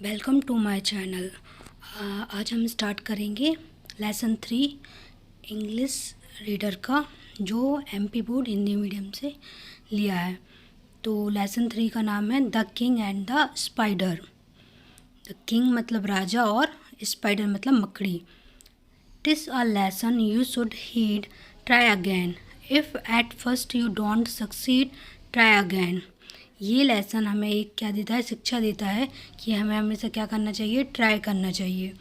Welcome to my channel. आज हम start करेंगे लेसन 3 इंग्लिश रीडर का, जो एमपी बोर्ड हिंदी मीडियम से लिया है। तो लेसन 3 का नाम है the king and the spider. The king मतलब राजा और स्पाइडर मतलब मकड़ी। TISS a lesson you should heed, try again, if at first you don't succeed, try again. ये लेसन हमें एक क्या देता है, शिक्षा देता है कि हमें हमेशा क्या करना चाहिए, ट्राई करना चाहिए।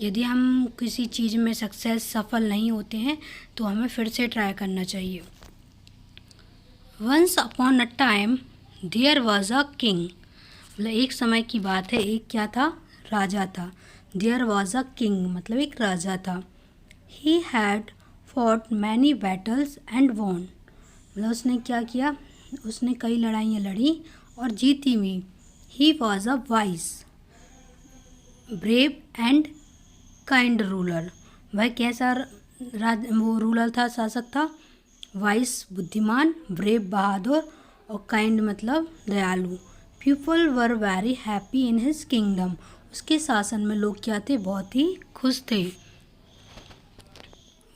यदि हम किसी चीज़ में सफल नहीं होते हैं तो हमें फिर से ट्राई करना चाहिए। Once upon a time there was a king, मतलब एक समय की बात है, एक क्या था, राजा था। देयर वॉज अ किंग मतलब एक राजा था। He had fought many battles and won, मतलब उसने क्या किया, उसने कई लड़ाइयाँ लड़ी और जीती भी। He was a vice, brave and kind ruler, वह कैसा वो रूलर था, शासक था। वाइस बुद्धिमान, ब्रेव बहादुर और काइंड मतलब दयालु। People were very happy in his kingdom, उसके शासन में लोग क्या थे, बहुत ही खुश थे।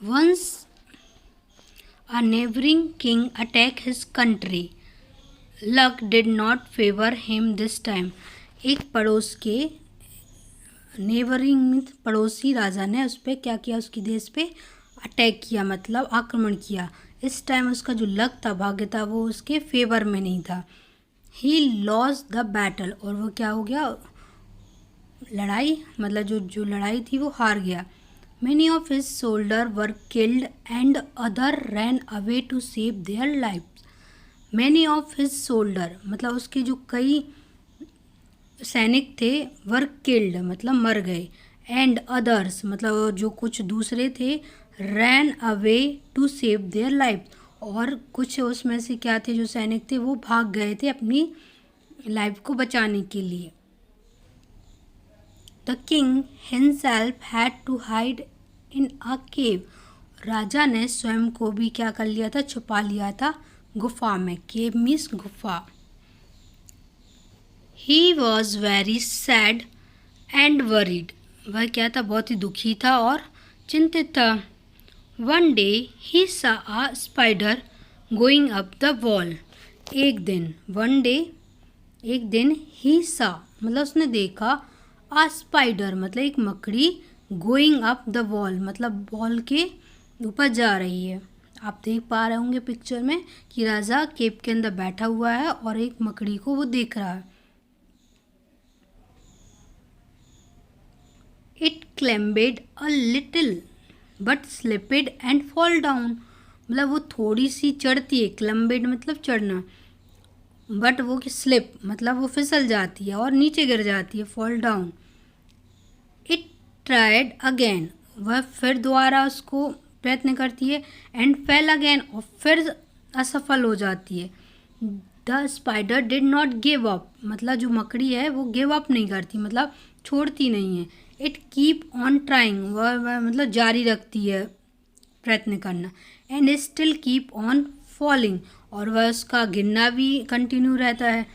Once a neighboring king attacked his country. Luck did not favor him this time. एक पड़ोस के नेबरिंग पड़ोसी राजा ने उस पर क्या किया, उसकी देश पे अटैक किया मतलब आक्रमण किया। इस टाइम उसका जो लक था, भाग्य था, वो उसके फेवर में नहीं था। ही लॉस्ट द बैटल, और वो क्या हो गया, लड़ाई मतलब जो लड़ाई थी वो हार गया। Many of his soldiers were killed and others ran away to save their lives. Many of his soldiers मतलब उसके जो कई सैनिक थे, were killed मतलब मर गए, and others मतलब जो कुछ दूसरे थे, ran away to save their lives, और कुछ उसमें से क्या थे, जो सैनिक थे वो भाग गए थे अपनी लाइफ को बचाने के लिए। The king himself had to hide in a cave. राजा ने स्वयं को भी क्या कर लिया था, छुपा लिया था गुफा में। केव मीन्स गुफा। He was very sad and worried. वह क्या था, बहुत ही दुखी था और चिंतित था। One day he saw a spider going up the wall. एक दिन, one day एक दिन, he saw मतलब उसने देखा, आ स्पाइडर मतलब एक मकड़ी, गोइंग अप द वॉल मतलब वॉल के ऊपर जा रही है। आप देख पा रहे होंगे पिक्चर में कि राजा केव के अंदर बैठा हुआ है और एक मकड़ी को वो देख रहा है। It climbed a little but slipped and fall down, मतलब वो थोड़ी सी चढ़ती है, क्लेम्बेड मतलब चढ़ना, बट वो कि स्लिप मतलब वो फिसल जाती है और नीचे गिर जाती है, fall down. It tried again, वह फिर दोबारा उसको प्रयत्न करती है, एंड फेल अगेन, और फिर असफल हो जाती है। The spider did not give up, मतलब जो मकड़ी है वो गिव अप नहीं करती, मतलब छोड़ती नहीं है। इट कीप ऑन ट्राइंग, वह मतलब जारी रखती है प्रयत्न करना। And still keep on falling, और वह उसका गिरना भी कंटिन्यू रहता है,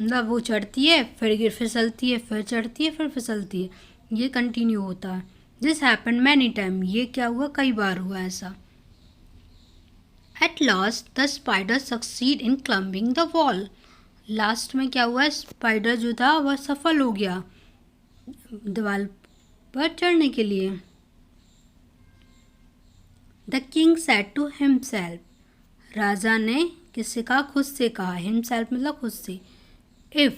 मतलब वो चढ़ती है फिर गिर फिसलती है, फिर चढ़ती है फिर फिसलती है, ये कंटिन्यू होता है। दिस हैपन मैनी टाइम, ये क्या हुआ, कई बार हुआ ऐसा। At last the spider succeed in climbing the wall, last में क्या हुआ, स्पाइडर जो था वह सफल हो गया दीवार पर चढ़ने के लिए। The king said to himself, राजा ने किससे कहा, खुद से कहा, हिमसेल्फ मतलब खुद से। इफ़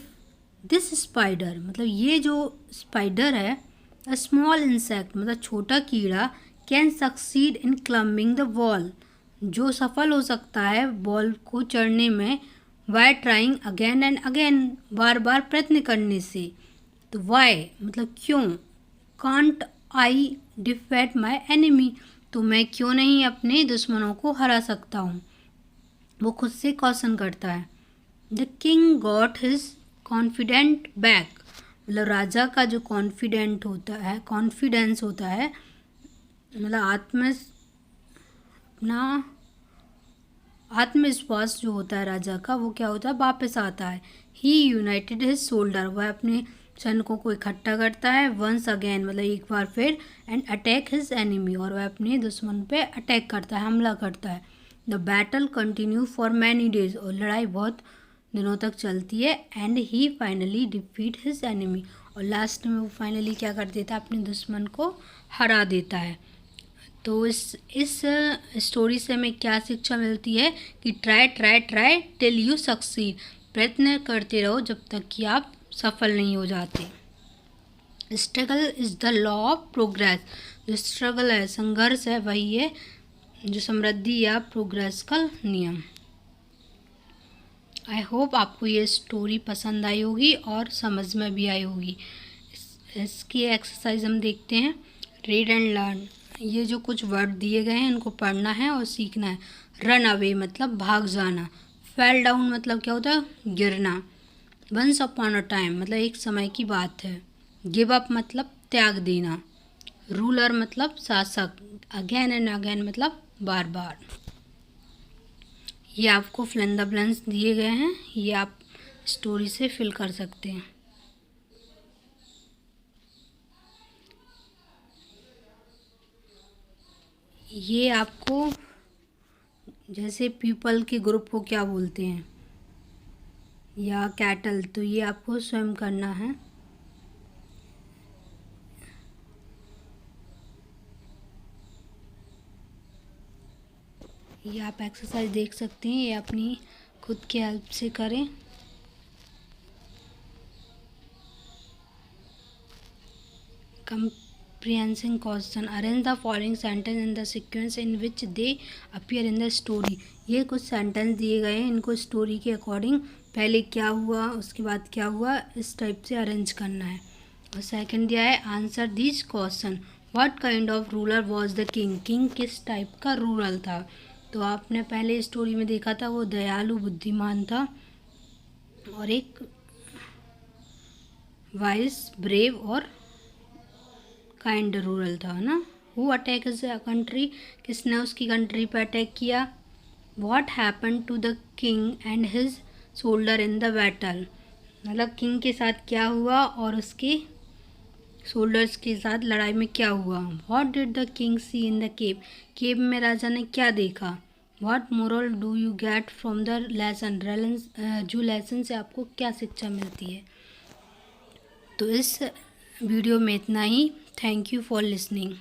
दिस स्पाइडर मतलब ये जो स्पाइडर है, अ स्मॉल इंसेक्ट मतलब छोटा कीड़ा, can succeed in climbing the wall, जो सफल हो सकता है वॉल को चढ़ने में, why trying again and again, बार बार प्रयत्न करने से। तो वाई मतलब क्यों, can't I defeat my enemy, तो मैं क्यों नहीं अपने दुश्मनों को हरा सकता हूँ, वो खुद से क्वेश्चन करता है। The king got his confident back, मतलब राजा का जो कॉन्फिडेंस होता है, मतलब आत्मविश्वास जो होता है राजा का, वो क्या होता है, वापस आता है। ही यूनाइटेड हिज शोल्डर, वह अपने सैनिकों को इकट्ठा करता है, वंस अगेन मतलब एक बार फिर, एंड अटैक हिज एनिमी, और वह अपने दुश्मन पे अटैक करता है, हमला करता है। The battle continue for many days, और लड़ाई बहुत दिनों तक चलती है। And he finally defeat his enemy, और लास्ट में वो फाइनली क्या कर देता है, अपने दुश्मन को हरा देता है। तो इस स्टोरी से हमें क्या शिक्षा मिलती है कि try try try till you succeed, प्रयत्न करते रहो जब तक कि आप सफल नहीं हो जाते। Struggle is the law of progress, जो स्ट्रगल है, संघर्ष है, वही है जो समृद्धि या प्रोग्रेस का नियम। आई होप आपको ये स्टोरी पसंद आई होगी और समझ में भी आई होगी। इसकी एक्सरसाइज हम देखते हैं। रीड एंड लर्न, ये जो कुछ वर्ड दिए गए हैं इनको पढ़ना है और सीखना है। रन अवे मतलब भाग जाना। फेल डाउन मतलब क्या होता है, गिरना। वंस अपॉन अ टाइम मतलब एक समय की बात है। गिव अप मतलब त्याग देना। रूलर मतलब शासक। अगेन एंड अगेन मतलब बार बार। ये आपको फिल इन द ब्लैंक्स दिए गए हैं, ये आप स्टोरी से फिल कर सकते हैं। ये आपको जैसे पीपल के ग्रुप को क्या बोलते हैं या कैटल, तो ये आपको स्वयं करना है। ये आप एक्सरसाइज देख सकते हैं, ये अपनी खुद के हेल्प से करें। Comprehension question, arrange the following sentence in the sequence in which they appear in the story। ये कुछ सेंटेंस दिए गए हैं, इनको स्टोरी के अकॉर्डिंग पहले क्या हुआ उसके बाद क्या हुआ इस टाइप से अरेंज करना है। और सेकंड दिया है answer this question, what kind of ruler was the king, king किस टाइप का रूलर था। तो आपने पहले स्टोरी में देखा था वो दयालु बुद्धिमान था और एक वाइस ब्रेव और काइंड रूरल था ना। हु अटैक इज कंट्री, किसने उसकी कंट्री पर अटैक किया। What happen to the king and his soldier in the battle, मतलब किंग के साथ क्या हुआ और उसके सोल्डर्स के साथ लड़ाई में क्या हुआ। What did the king see in the cave, cave में राजा ने क्या देखा। What moral do you get from the lesson, जो लेसन से आपको क्या शिक्षा मिलती है। तो इस वीडियो में इतना ही। Thank you for listening.